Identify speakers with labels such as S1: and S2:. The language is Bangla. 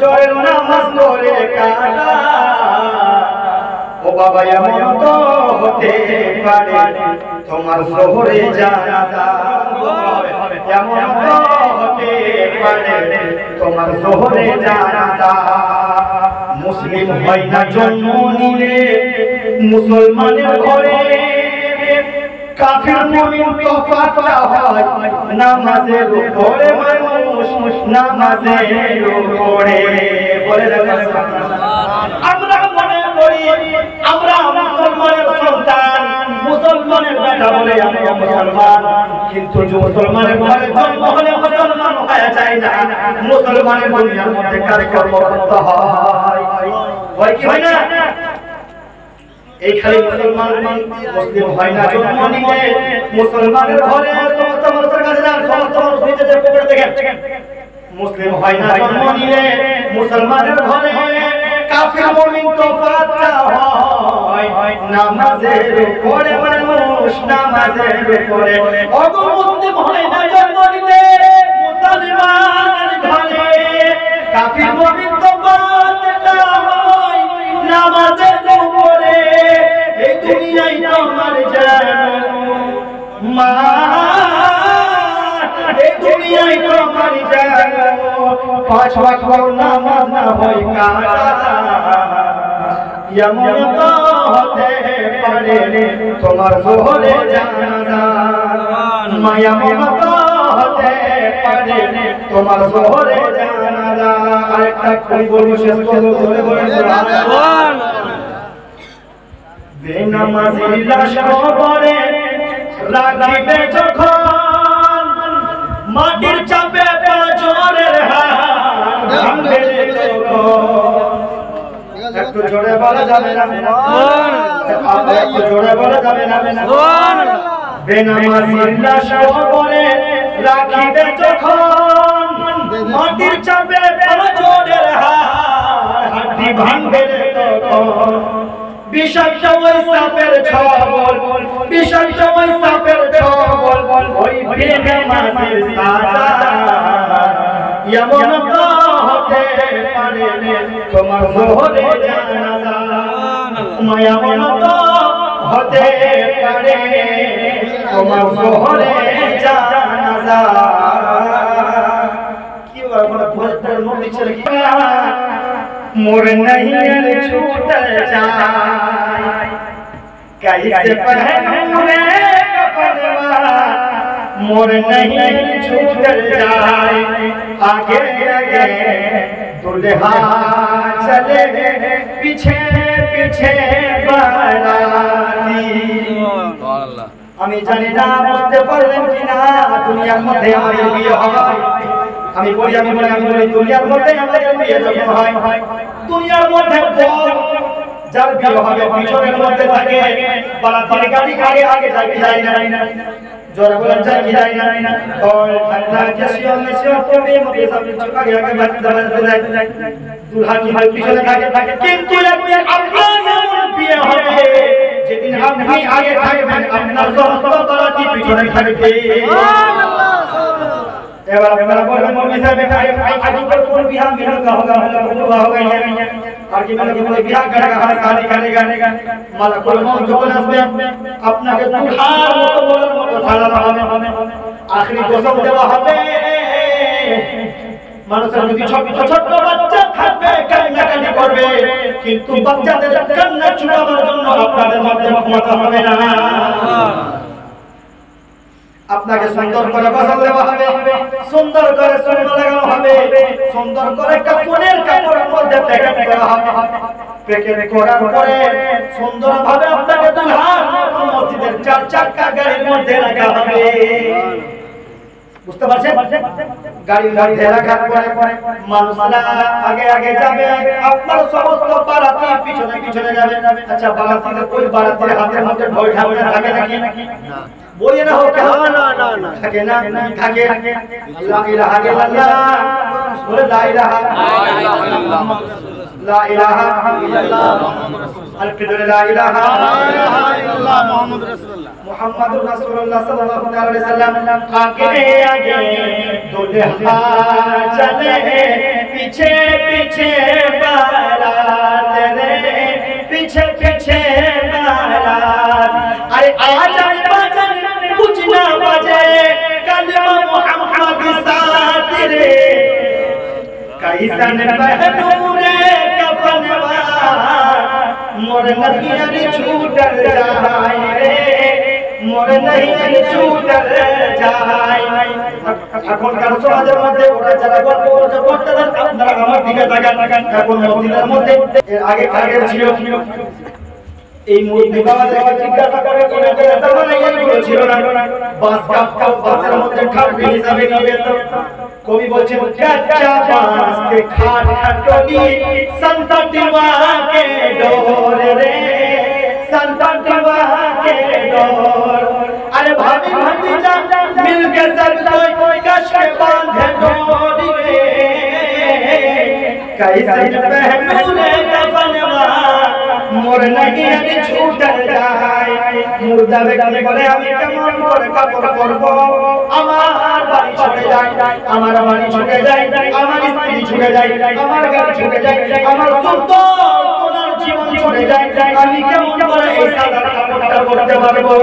S1: ফজরের নামাজ পড়ে কাটা ও বাবা এমন তো হতে পারে তোমার জোহরে জানাজা এমন তো হতে পারে তোমার জোহরে জানাজা মুসলিম হয় না জন্ম নিলে মুসলমানের ঘরে কাফির মুমিন তফাৎটা হয় নামাজের উপরে মানুষ নামাজের উপরে বলে আমরা মনে করি আমরা মুসলমানের সন্তান মুসলমানের বেটা বলে আমরা মুসলমান কিন্তু যে মুসলমানের ঘরে জন্ম হলে মুসলমান হয়ে যায় না মুসলমানের দুনিয়ার মধ্যে কার্যক্রম করতে হয় কি হয় না এইখানে মুসলমান মুসলিম হয় না জন্ম নিলে মুসলমানের ঘরে সমস্ত মানুষের কাছে যান সমস্ত মানুষ নিজেদের পকেটে দেখেন মুসলিম হয় না জন্ম নিলে মুসলমানের ঘরে কাফির মুমিন তফাৎটা হয় নামাজের উপরে মানুষ নামাজের উপরে ওগো মুসলিম হয় না জন্ম নিলে মুসলমানের ঘরে কাফির মুমিন তফাৎটা হয় নামাজের উপরে এই দুনিয়ায় তোমার জানো মা এই দুনিয়ায় তোমার জানো পাঁচ ওয়াক্ত নামাজ না হয় কাজা এমন তো হতে পারে তোমার জোহরে জানাজা মা এমন তো হতে পারে তোমার জোহরে জানাজা আরেকটা কই বলবো শেষ করবো ধরে বলে সুবহানাল্লাহ বেনামাজির লাশ কবরে রাখিবে যখন মাটির চাপে পাঁজরের হাড় ভাঙবে তখন একটু জোরে বলা যাবে না একটু জোরে বলা যাবে না বেনামাজির লাশ কবরে রাখিবে যখন মাটির চাপে পাঁজরের হাড় হাড়ি ভাঙবে তখন বিষাক্ত ওই সাপের ছবল বিষাক্ত ওই সাপের ছবল ওই বেনামাজির সাজা এমন তো হতে পারে তোমার জোহরে জানাজা এমন তো হতে পারে তোমার জোহরে জানাজা কি বলে ভোজপুর মুক্তি ছেলে কি मोर नहीं छूट जाए कैसे पहनूं रे कफनवा मोर नहीं छूट जाए आगे आगे दुल्हा चले पीछे पीछे बाराती আমি জানি না বুঝতে পারলেন কিনা দুনিয়ার মধ্যে আমাদের বিয়ে হয় আমি বলি দুনিয়ার মধ্যে আমাদের বিয়ে যখন হয় দুনিয়ার মধ্যে যার বিয়ে হবে পিছনের মধ্যে থাকে বারাতের গাড়ি আগে যায় না জোরে বলেন যায় কি যায় না और अन्ना जसियो मिसियो তুমি মতে সব কিছু আগে বাড়তে যায় দুলহা কি হয় পিছনে থাকে কিন্তু একদিন আপনার এমন বিয়ে হবে যেদিন আপনি আগে থাকবেন আপনার সমস্ত বারাতি পিছনে থাকবে সুবহানাল্লাহ এবার আপনারা বলবেন মৌলভী সাহেব আগে কোন বিয়া মিলন का होगा আর কি মানে কোন বিয়া করেগা আর শাদি করেগা মালাকুল মউত যখন আসবে আপনাকে দুলহার মতো বলার মতো সালাম হবে আখরি কসম দেওয়া হবে মানুষের যদি ছোট বাচ্চা থাকবে কান্নাকাটি করবে কিন্তু বাচ্চাদের কান্না চুপানোর জন্য আপনাদের মধ্যে ক্ষমতা হবে না আপনাকে সুন্দর করে গোসল দেওয়া হবে সুন্দর করে সুন্নাহ লাগানো হবে সুন্দর করে কাপড়ের মধ্যে প্যাকেট করা হবে প্যাকেট করার পরে সুন্দরভাবে আপনাকে দুলহার মসজিদের চার চাকা গাড়ির মধ্যে রাখা হবে বুঝতে পারছেন গাড়ির মধ্যে রাখার পরে মানুষরা আগে যাবে আপনার সমস্ত বারাতি পিছনে যাবে আচ্ছা বারাতিতে ওই বারাতির হাতের মধ্যে ঢোল ঢাকনা থাকে নাকি না बोलिए ना हो क्या ना থাকে না থাকে লা ইলাহা ইল্লাল্লাহ বলে লা ইলাহা ইল্লাল্লাহ লা ইলাহা ইল্লাল্লাহ আলহামদুলিল্লাহ লা ইলাহা ইল্লাল্লাহ মুহাম্মাদুর রাসূলুল্লাহ সাল্লাল্লাহু আলাইহি ওয়াসাল্লাম আগে দুলহা চলে पीछे पीछे बारात रे पीछे पीछे बारात अरे आजन बाजन कुछ ना बजे कलमा मोहम्मद साथ रे कैसन पहनू रे कफनवा मोर नहियर छूटल जाय रे मोर नहियर छूटल जाय এখনকার সমাজের মধ্যে ওরা যারা গল্প করতে দেন আপনারা আমার দিকে তাকান এখন মসজিদের মধ্যে এর আগে ছিল এই মুরব্বি বাবাদেরকে জিজ্ঞাসা করে ওনাদের জামানায় এইগুলো ছিল না বাস কাপ বাসের মধ্যে ঠাকুর হিসাবে নিয়ে যেত কবি বলছেন কাচ্চা বাস কে খাট খাটনি संतटिवा के डोर रे संतटिवा के डोर अरे भाभी भतीजा मिल के सब कोई कश के बांधे डोरी रे कैसे पहनू रे कफनवा मोर नहियर छूटल যায় মুর্দা ব্যক্তি বলে আমি কেমন করে কাপড় পরব আমার বাড়ি ছুটে যায় আমার বাড়ি ছুটে যায় আমার স্ত্রী ছুটে যায় আমার গাড়ি ছুটে যায় আমার সুন্দর জীবন ছুটে যায় আমি কেমন করে এই সাদা কাপড়টা পরতে পারবো